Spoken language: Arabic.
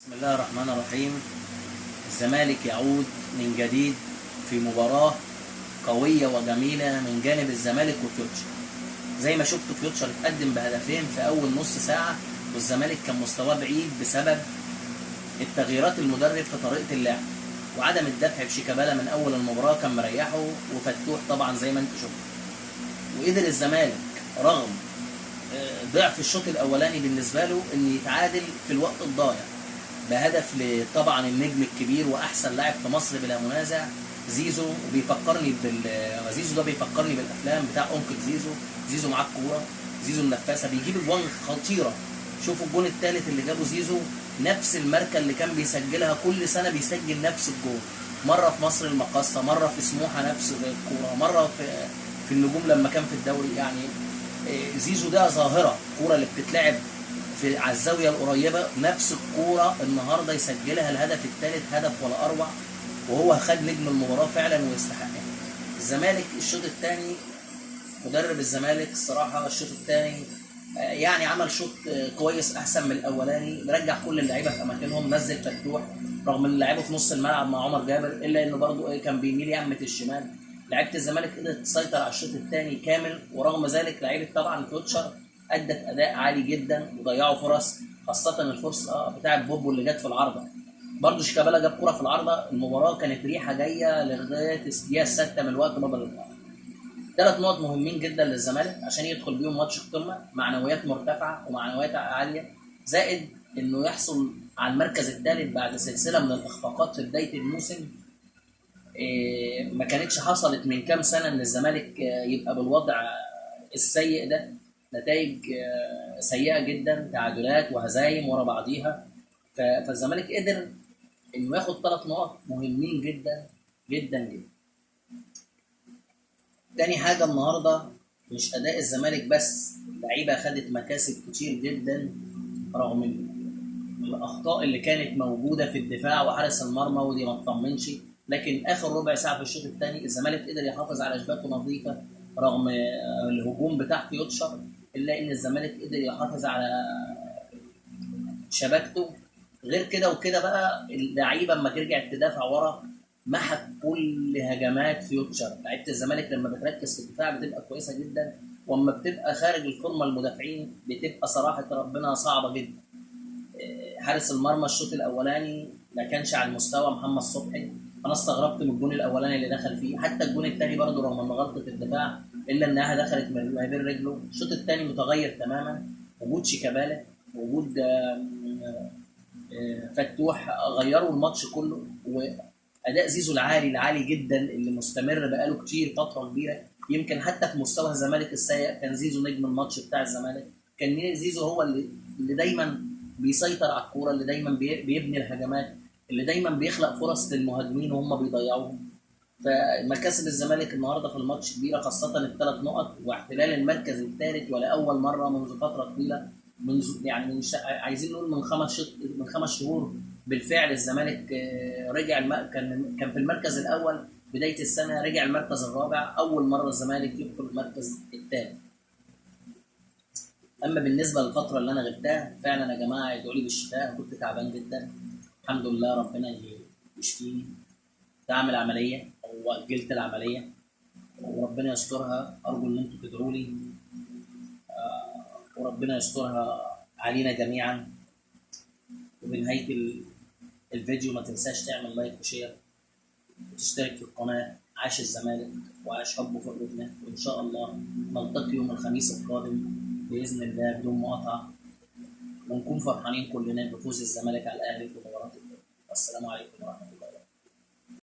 بسم الله الرحمن الرحيم. الزمالك يعود من جديد في مباراة قوية وجميلة من جانب الزمالك وفيوتشر. زي ما شفتوا فيوتشر اتقدم بهدفين في أول نص ساعة، والزمالك كان مستواه بعيد بسبب التغييرات المدرب في طريقة اللعب وعدم الدفع بشيكابالا من أول المباراة، كان مريحه وفتوح طبعا زي ما انتم شفتوا. وقدر الزمالك رغم ضعف الشوط الأولاني بالنسبة له إن يتعادل في الوقت الضايع بهدف طبعا النجم الكبير واحسن لاعب في مصر بلا منازع زيزو. زيزو ده بيفكرني بالافلام بتاع انكل زيزو. زيزو معاه الكوره، زيزو النفاسه بيجيب اجوان خطيره. شوفوا الجون الثالث اللي جابه زيزو، نفس الماركه اللي كان بيسجلها كل سنه، بيسجل نفس الجون. مره في مصر المقاصه، مره في سموحه نفس الكوره، مره في النجوم لما كان في الدوري. يعني زيزو ده ظاهره، الكوره اللي بتتلعب على الزاويه القريبه نفس الكوره النهارده يسجلها الهدف الثالث، هدف ولا اروع. وهو خد نجم المباراه فعلا ويستحقها. الزمالك الشوط الثاني، مدرب الزمالك الصراحه الشوط الثاني يعني عمل شوط كويس احسن من الاولاني، رجع كل اللعيبه في اماكنهم، نزل فتوح رغم ان لعيبه في نص الملعب مع عمر جابر، الا انه برضه كان بيميل يمه الشمال. لعيبه الزمالك قدرت تسيطر على الشوط الثاني كامل، ورغم ذلك لعيبه طبعا فيوتشر ادت اداء عالي جدا وضيعوا فرص، خاصه الفرصه بتاعه بوبو اللي جت في العارضه. برضه شيكابالا جاب كره في العارضه. المباراه كانت ريحه جايه لغايه الدقيقه السادسه من الوقت بدل الضائع. 3 نقط مهمين جدا للزمالك عشان يدخل بيهم ماتش القمه، معنويات مرتفعه ومعنويات عاليه، زائد انه يحصل على المركز الثالث بعد سلسله من الاخفاقات في بدايه الموسم. ما كانتش حصلت من كام سنه ان الزمالك يبقى بالوضع السيء ده. نتائج سيئه جدا، تعادلات وهزايم ورا بعضيها. فالزمالك قدر انه ياخد 3 نقط مهمين جدا جدا جدا. تاني حاجه النهارده، مش اداء الزمالك بس، اللعيبه خدت مكاسب كتير جدا رغم الاخطاء اللي كانت موجوده في الدفاع وحارس المرمى، ودي ما تطمنش. لكن اخر ربع ساعه في الشوط الثاني الزمالك قدر يحافظ على شباكه نظيفه رغم الهجوم بتاع فيوتشر، الا ان الزمالك قدر يحافظ على شبكته. غير كده وكده بقى اللعيبه اما ترجع تدافع ورا محت كل هجمات فيوتشر. لعيبه الزمالك لما بتركز في الدفاع بتبقى كويسه جدا، واما بتبقى خارج الفورمه المدافعين بتبقى صراحه ربنا صعبه جدا. حارس المرمى الشوط الاولاني ما كانش على المستوى محمد صبحي. انا استغربت من الجون الاولاني اللي دخل فيه، حتى الجون الثاني برضه رغم ان غلطه الدفاع الا انها دخلت من ما بين رجله. الشوط الثاني متغير تماما، وجود شيكابالا، وجود فتوح غيروا الماتش كله. واداء زيزو العالي جدا اللي مستمر بقاله كتير فتره كبيره، يمكن حتى في مستوى الزمالك السيء كان زيزو نجم الماتش بتاع الزمالك. كان زيزو هو اللي دايما بيسيطر على الكوره، اللي دايما بيبني الهجمات، اللي دايما بيخلق فرص للمهاجمين وهم بيضيعوهم. فمكاسب الزمالك النهارده في الماتش كبيره، خاصه ال3 نقط واحتلال المركز الثالث ولاول مره منذ فتره طويله. منذ يعني عايزين نقول من 5 شهور بالفعل الزمالك رجع كان في المركز الاول بدايه السنه، رجع المركز الرابع، اول مره الزمالك يدخل المركز الثاني. اما بالنسبه للفتره اللي انا غبتها، فعلا يا جماعه ادعوا لي بالشفاء، كنت تعبان جدا. الحمد لله ربنا يشفيني. تعمل عمليه او اجلت العمليه وربنا يسترها، ارجو ان انتم تدعوا لي وربنا يسترها علينا جميعا. وبنهايه الفيديو ما تنساش تعمل لايك وشير وتشترك في القناه. عاش الزمالك وعاش حبه في الركنه، وان شاء الله نلتقي يوم الخميس القادم باذن الله بدون مقاطعه، ونكون فرحانين كلنا بفوز الزمالك على الاهلي في مباراه الدوري. السلام عليكم ورحمه الله.